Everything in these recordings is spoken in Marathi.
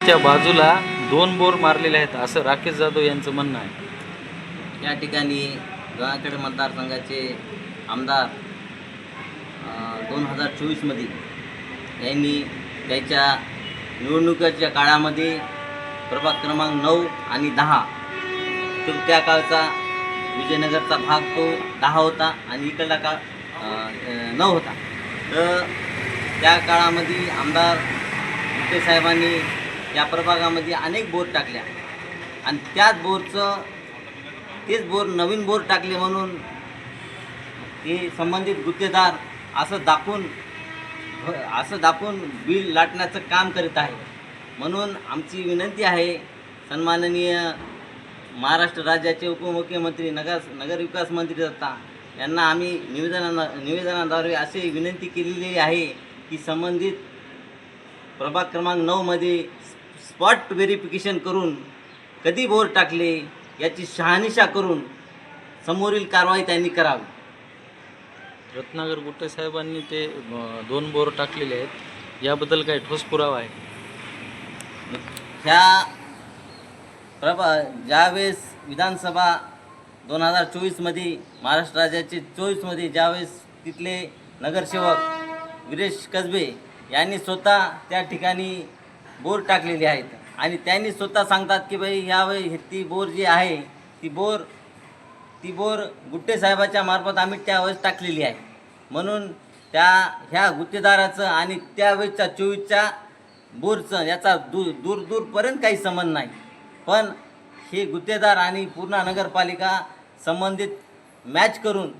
त्या बाजूला 2 बोर मारलेले आहेत असं राकेश जाधव यांचं म्हणणं आहे। या ठिकाणी गंगाखेड मतदारसंघाचे आमदार 2024मध्ये यांनी त्याच्या निवडणुकीच्या काळामध्ये प्रभाग क्रमांक 9 आणि 10 तर त्या काळचा विजयनगरचा भाग तो 10 होता आणि इकडला का 9 होता। तर त्या काळामध्ये आमदार गुट्टे साहेबांनी या प्रभागामध्ये अनेक बोर टाकल्या आणि त्याच बोरचं तेच बोर नवीन बोर टाकले म्हणून ते संबंधित गुत्तेदार असं दाखवून बिल लाटण्याचं काम करीत आहे। म्हणून आमची विनंती आहे सन्माननीय महाराष्ट्र राज्याचे उपमुख्यमंत्री नगर विकास मंत्री दत्ता यांना आम्ही निवेदनाद्वारे असे विनंती केलेली आहे की संबंधित प्रभाग क्रमांक 9मध्ये स्पॉट व्हेरिफिकेशन करून कधी बोर टाकले याची शहानिशा करून समोरील कारवाई त्यांनी करावी। रत्नाकर गुट्टे साहेबांनी ते 2 बोर टाकलेले आहेत याबद्दल काही ठोस पुरावा आहे? ज्यावेळेस विधानसभा 2024मध्ये महाराष्ट्र राज्याचे 24मध्ये ज्यावेळेस तिथले नगरसेवक विरेश कसबे यांनी स्वतः त्या ठिकाणी बोर टाकलेले आहेत आणि त्यांनी स्वतः सांगतात की बाई यावेळी ती बोर जी आहे ती बोर गुट्टे साहेबाच्या मार्फत आम्ही त्यावेळेस टाकलेली आहे। म्हणून ह्या गुत्तेदाराचं आणि त्यावेळेसच्या 24च्या बोरचं याचा दूरपर्यंत काही संबंध नाही, पण हे गुत्तेदार आणि पूर्ण नगरपालिका संबंधित मॅच करून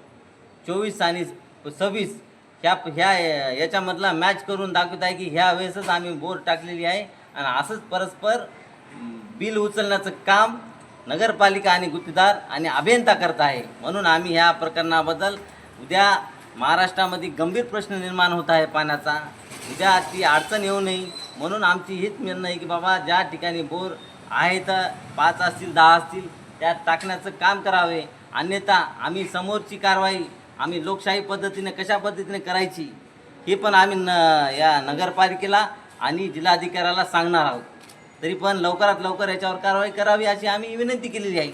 24 आणि 26 याच्यामधला मॅच करून दाखवत आहे की ह्या वेळेसच आम्ही बोर टाकलेली आहे आणि असंच परस्पर बिल उचलण्याचं काम नगरपालिका आणि गुत्तेदार आणि अभियंता करत आहे। म्हणून आम्ही ह्या प्रकरणाबद्दल उद्या महाराष्ट्रामध्ये गंभीर प्रश्न निर्माण होत आहे पाण्याचा, उद्या ती अडचण येऊ नये म्हणून आमची हीच म्हणणं आहे की बाबा ज्या ठिकाणी बोर आहे तर 5 असतील 10 असतील त्यात टाकण्याचं काम करावे, अन्यथा आम्ही समोरची कारवाई आम्ही लोकशाही पद्धतीने कशा पद्धतीने करायची हे पण आम्ही या नगरपालिकेला आणि जिल्हाधिकाऱ्याला सांगणार आहोत। तरी पण लवकरात लवकर याच्यावर कारवाई करावी अशी आम्ही विनंती केलेली आहे।